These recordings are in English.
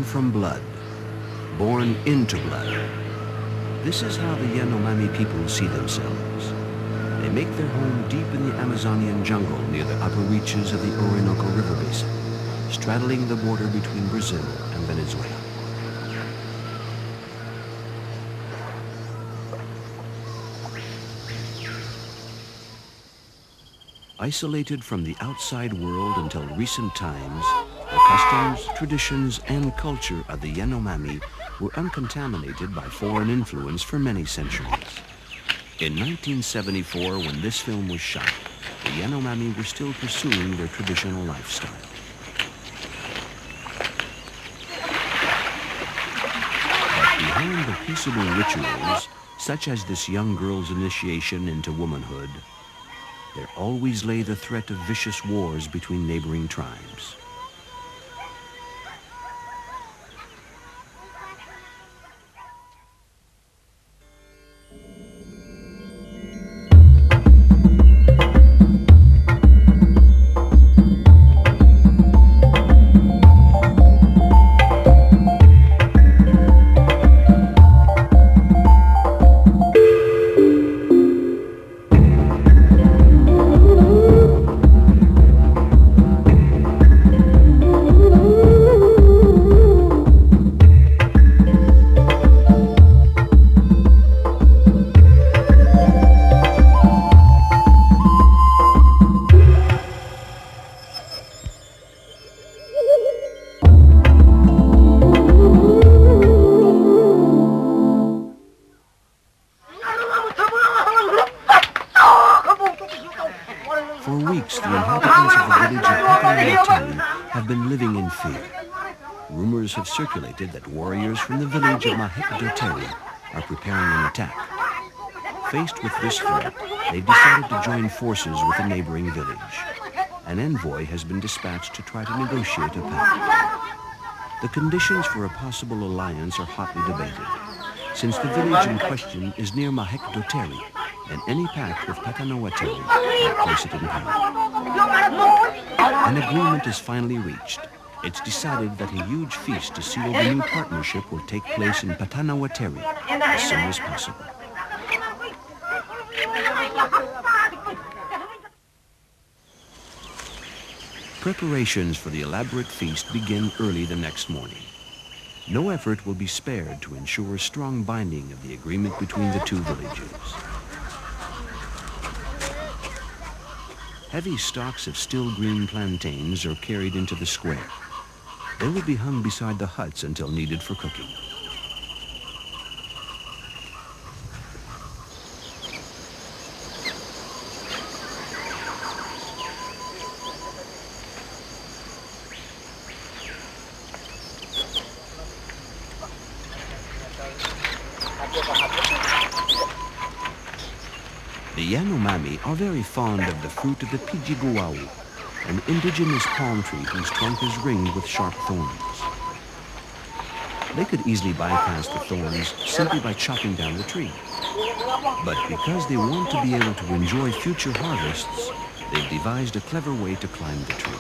from blood, born into blood. This is how the Yanomami people see themselves. They make their home deep in the Amazonian jungle near the upper reaches of the Orinoco River basin, straddling the border between Brazil and Venezuela. Isolated from the outside world until recent times, the customs, traditions, and culture of the Yanomami were uncontaminated by foreign influence for many centuries. In 1974, when this film was shot, the Yanomami were still pursuing their traditional lifestyle. But behind the peaceable rituals, such as this young girl's initiation into womanhood, there always lay the threat of vicious wars between neighboring tribes. Have been living in fear. Rumors have circulated that warriors from the village of Mahekdoteri are preparing an attack. Faced with this threat, they've decided to join forces with a neighboring village. An envoy has been dispatched to try to negotiate a pact. The conditions for a possible alliance are hotly debated, since the village in question is near Mahekdoteri, and any pact with Patanawateri might place it in peril. An agreement is finally reached. It's decided that a huge feast to seal the new partnership will take place in Patanawateri as soon as possible. Preparations for the elaborate feast begin early the next morning. No effort will be spared to ensure strong binding of the agreement between the two villages. Heavy stalks of still green plantains are carried into the square. They will be hung beside the huts until needed for cooking. The Yanomami are very fond of the fruit of the pijiguau, an indigenous palm tree whose trunk is ringed with sharp thorns. They could easily bypass the thorns simply by chopping down the tree. But because they want to be able to enjoy future harvests, they've devised a clever way to climb the tree.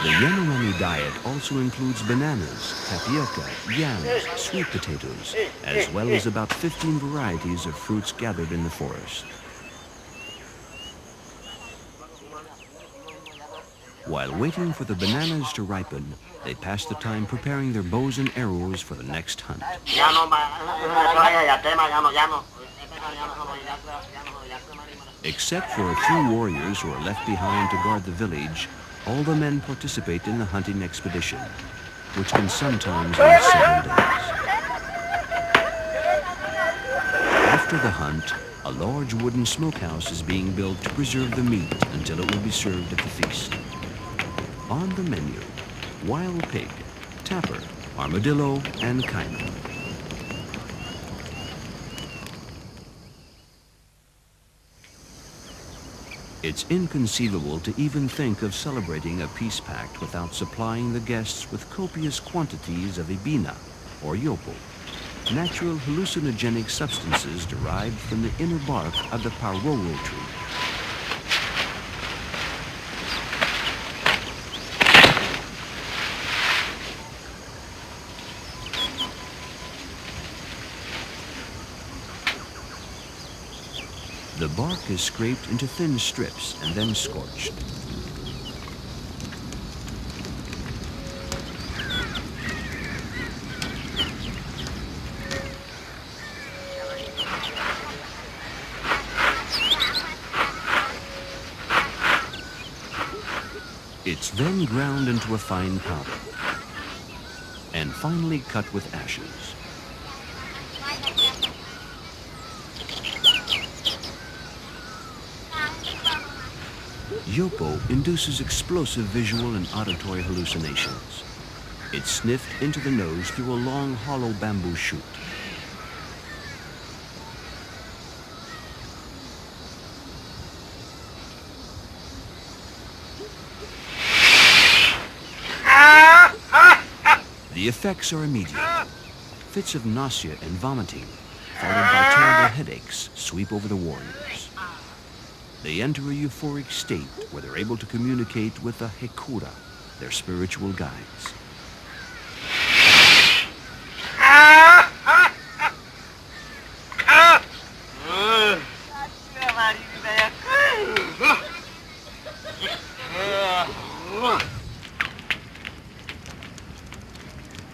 The Yanomami diet also includes bananas, tapioca, yams, sweet potatoes, as well as about 15 varieties of fruits gathered in the forest. While waiting for the bananas to ripen, they pass the time preparing their bows and arrows for the next hunt. Except for a few warriors who are left behind to guard the village, all the men participate in the hunting expedition. which can sometimes last 7 days. After the hunt, a large wooden smokehouse is being built to preserve the meat until it will be served at the feast. On the menu, wild pig, tapir, armadillo, and caiman. It's inconceivable to even think of celebrating a peace pact without supplying the guests with copious quantities of ibina, or yopo, natural hallucinogenic substances derived from the inner bark of the parwolo tree. The bark is scraped into thin strips and then scorched. It's then ground into a fine powder and finally cut with ashes. Yopo induces explosive visual and auditory hallucinations. It's sniffed into the nose through a long, hollow bamboo shoot. The effects are immediate. Fits of nausea and vomiting, followed by terrible headaches, sweep over the warriors. They enter a euphoric state where they're able to communicate with the Hekura, their spiritual guides.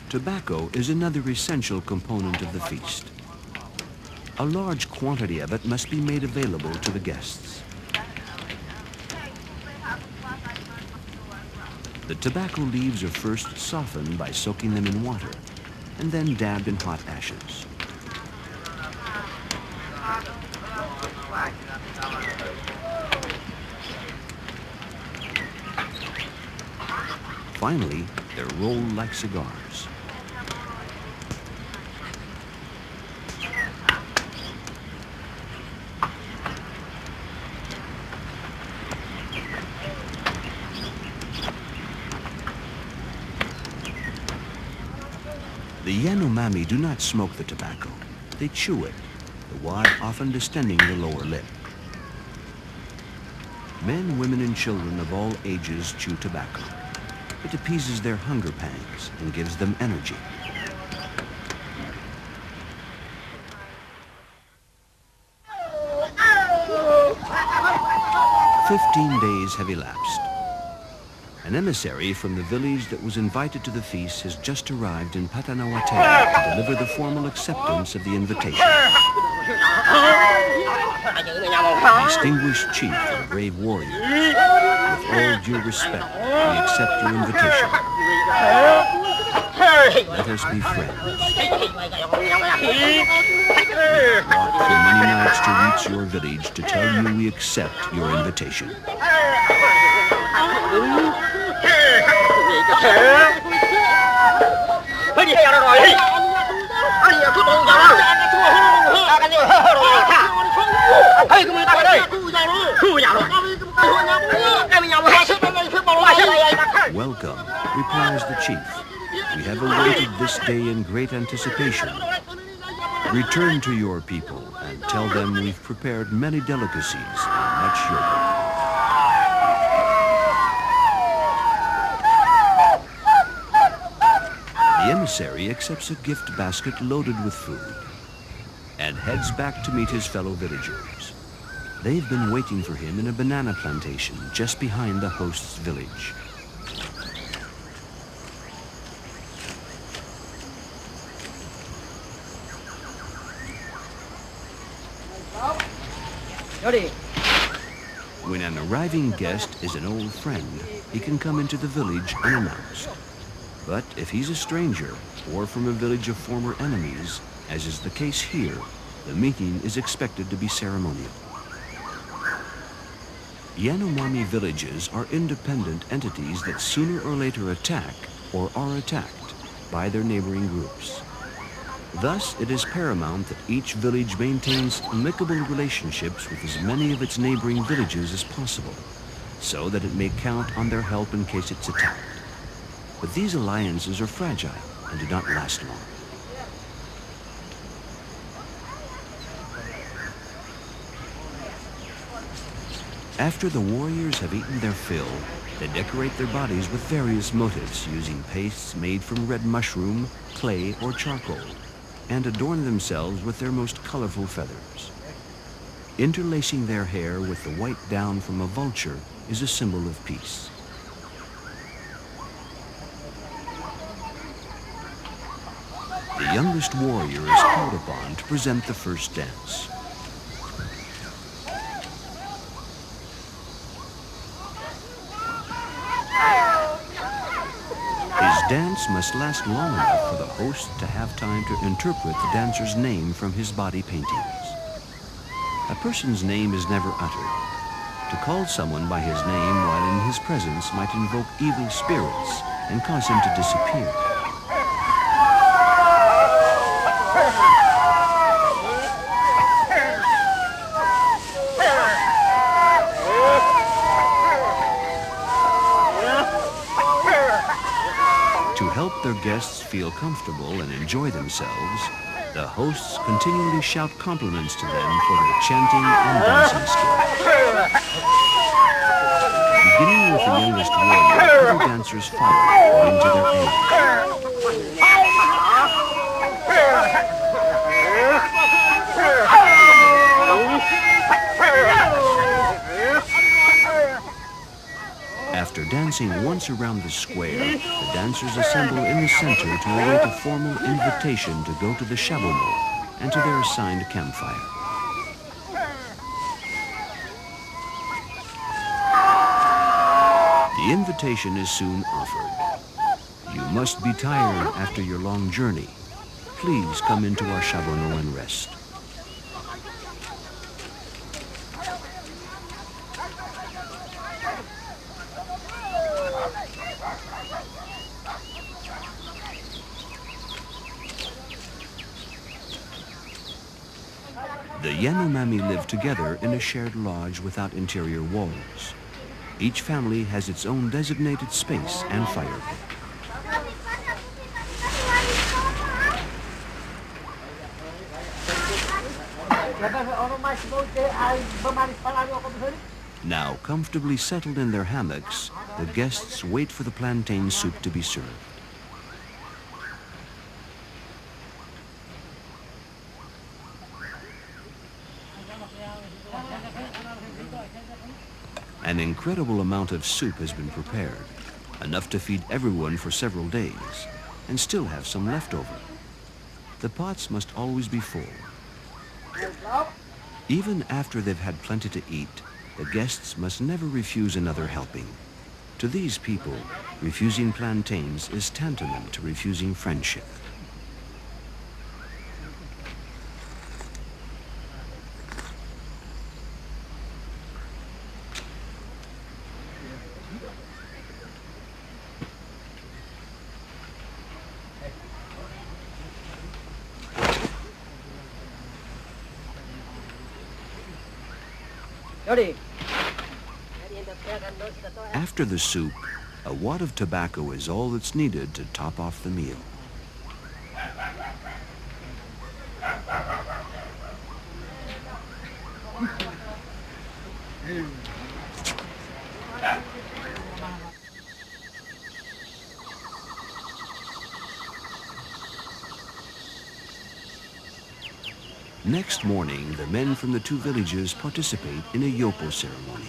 Tobacco is another essential component of the feast. A large quantity of it must be made available to the guests. The tobacco leaves are first softened by soaking them in water and then dabbed in hot ashes. Finally, they're rolled like cigars. The Yanomami do not smoke the tobacco. They chew it, the wad often distending the lower lip. Men, women, and children of all ages chew tobacco. It appeases their hunger pangs and gives them energy. "15 days have elapsed. An emissary from the village that was invited to the feast has just arrived in Patanawate to deliver the formal acceptance of the invitation. Distinguished chief and brave warriors, with all due respect, we accept your invitation. Let us be friends. We've walked for many nights to reach your village to tell you we accept your invitation." "Welcome," replies the chief. "We have awaited this day in great anticipation. Return to your people and tell them we've prepared many delicacies and much yogurt." The emissary accepts a gift basket loaded with food and heads back to meet his fellow villagers. They've been waiting for him in a banana plantation just behind the host's village. When an arriving guest is an old friend, he can come into the village unannounced. But if he's a stranger or from a village of former enemies, as is the case here, the meeting is expected to be ceremonial. Yanomami villages are independent entities that sooner or later attack or are attacked by their neighboring groups. Thus, it is paramount that each village maintains amicable relationships with as many of its neighboring villages as possible, so that it may count on their help in case it's attacked. But these alliances are fragile and do not last long. After the warriors have eaten their fill, they decorate their bodies with various motifs using pastes made from red mushroom, clay, or charcoal, and adorn themselves with their most colorful feathers. Interlacing their hair with the white down from a vulture is a symbol of peace. The youngest warrior is called upon to present the first dance. His dance must last long enough for the host to have time to interpret the dancer's name from his body paintings. A person's name is never uttered. To call someone by his name while in his presence might invoke evil spirits and cause him to disappear. To help their guests feel comfortable and enjoy themselves, the hosts continually shout compliments to them for their chanting and dancing skills. Beginning with the youngest warrior, other dancers follow, according to their age. After dancing once around the square, the dancers assemble in the center to await a formal invitation to go to the shabono and to their assigned campfire. The invitation is soon offered. You must be tired after your long journey. Please come into our shabono and rest. The Yanomami live together in a shared lodge without interior walls. Each family has its own designated space and fire pit. Now comfortably settled in their hammocks, the guests wait for the plantain soup to be served. An incredible amount of soup has been prepared, enough to feed everyone for several days, and still have some left over. The pots must always be full. Even after they've had plenty to eat, the guests must never refuse another helping. To these people, refusing plantains is tantamount to refusing friendship. After the soup, a wad of tobacco is all that's needed to top off the meal. Next morning, the men from the two villages participate in a yopo ceremony.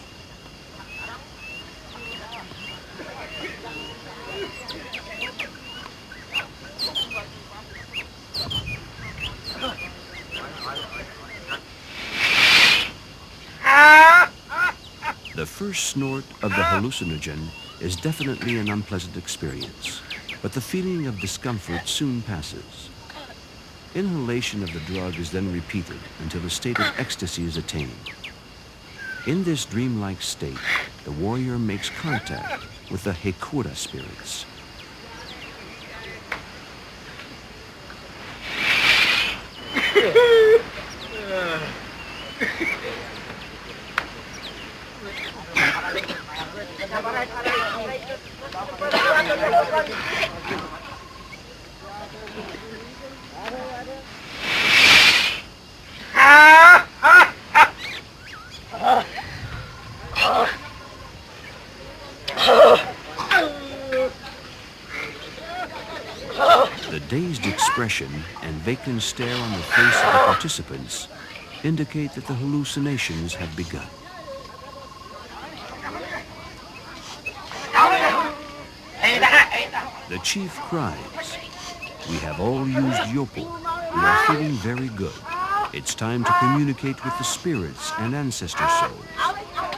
The first snort of the hallucinogen is definitely an unpleasant experience, but the feeling of discomfort soon passes. Inhalation of the drug is then repeated until a state of ecstasy is attained. In this dreamlike state, the warrior makes contact with the Hekura spirits. The dazed expression and vacant stare on the face of the participants indicate that the hallucinations have begun. The chief cries, "We have all used yopo. We are feeling very good. It's time to communicate with the spirits and ancestor souls.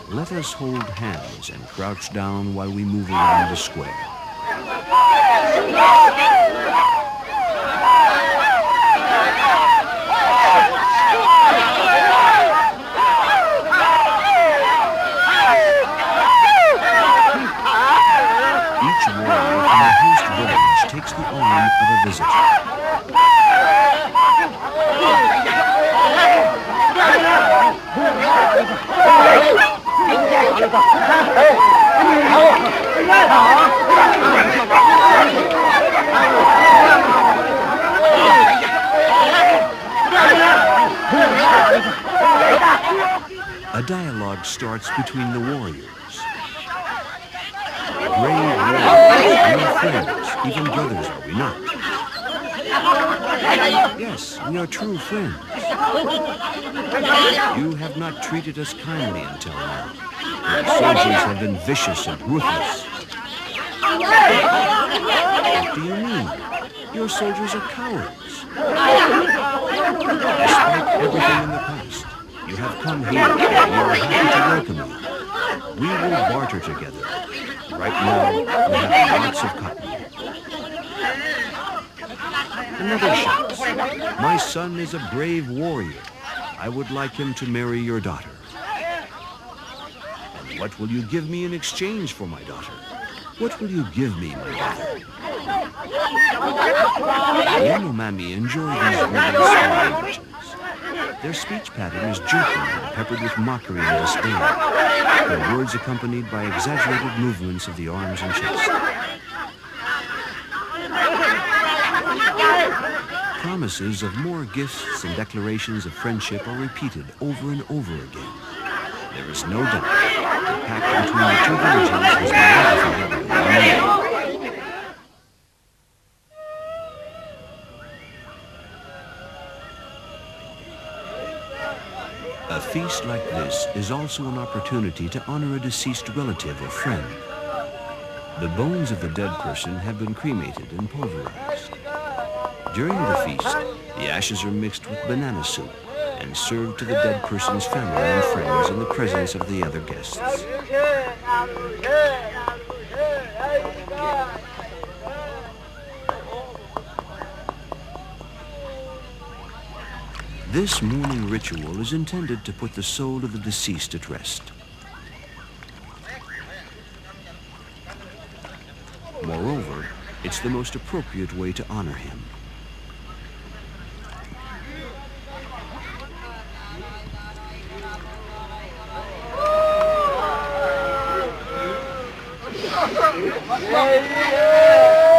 Let us hold hands and crouch down while we move around the square." Each warrior from the host village takes the arm of a visitor. A dialogue starts between the warriors. Brave warriors, we are friends, even brothers, are we not? Yes, we are true friends. You have not treated us kindly until now. Your soldiers have been vicious and ruthless. What do you mean? Your soldiers are cowards. Despite everything in the past, you have come here and we are happy to welcome you. We will barter together. Right now, we have lots of cotton. Another shouts, "My son is a brave warrior. I would like him to marry your daughter." "And what will you give me in exchange for my daughter? What will you give me, my daughter?" The Yanomami enjoy these verbal languages. Their speech pattern is jerky and peppered with mockery and disdain. Their words accompanied by exaggerated movements of the arms and chest. Promises of more gifts and declarations of friendship are repeated over and over again. There is no doubt the pact between the two villages has been ratified by Yanomami. A feast like this is also an opportunity to honor a deceased relative or friend. The bones of the dead person have been cremated and pulverized. During the feast, the ashes are mixed with banana soup and served to the dead person's family and friends in the presence of the other guests. This mourning ritual is intended to put the soul of the deceased at rest. Moreover, it's the most appropriate way to honor him.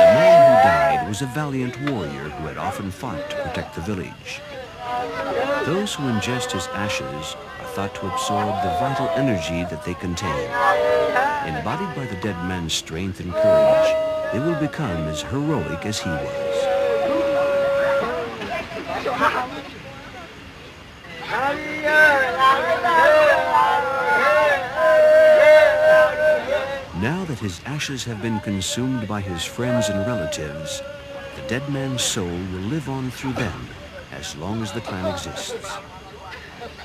The man who died was a valiant warrior who had often fought to protect the village. Those who ingest his ashes are thought to absorb the vital energy that they contain. Embodied by the dead man's strength and courage, they will become as heroic as he was. Now that his ashes have been consumed by his friends and relatives, the dead man's soul will live on through them as long as the clan exists.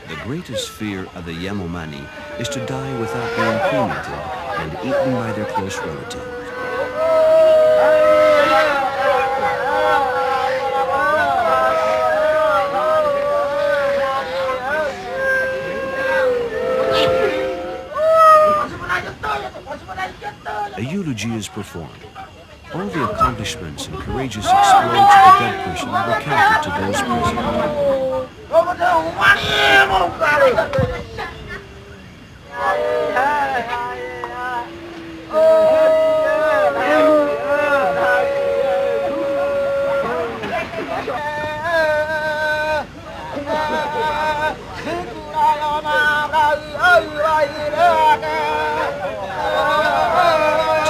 The greatest fear of the Yanomani is to die without being cremated and eaten by their close relatives. A eulogy is performed. All the accomplishments and courageous exploits of the dead person are recounted to those present.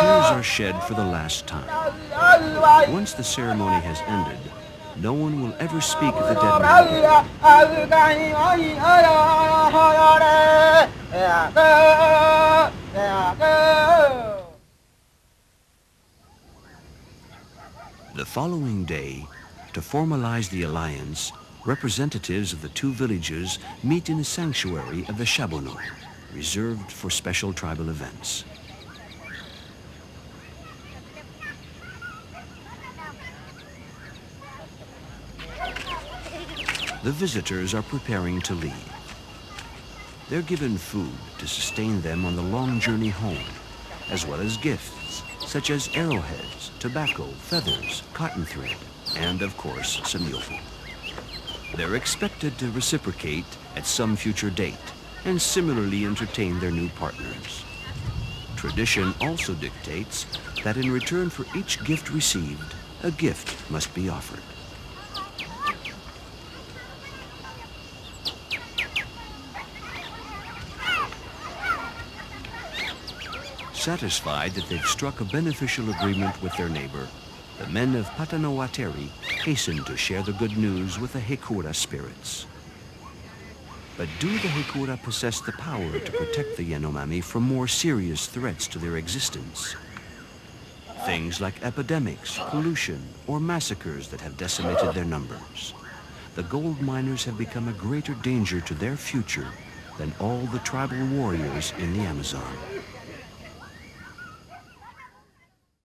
Tears are shed for the last time. Once the ceremony has ended, no one will ever speak of the dead man again. The following day, to formalize the alliance, representatives of the two villages meet in the sanctuary of the Shabono, reserved for special tribal events. The visitors are preparing to leave. They're given food to sustain them on the long journey home, as well as gifts such as arrowheads, tobacco, feathers, cotton thread, and of course, some yofu. They're expected to reciprocate at some future date and similarly entertain their new partners. Tradition also dictates that in return for each gift received, a gift must be offered. Satisfied that they've struck a beneficial agreement with their neighbor, the men of Patanawateri hasten to share the good news with the Hekura spirits. But do the Hekura possess the power to protect the Yanomami from more serious threats to their existence? Things like epidemics, pollution, or massacres that have decimated their numbers. The gold miners have become a greater danger to their future than all the tribal warriors in the Amazon.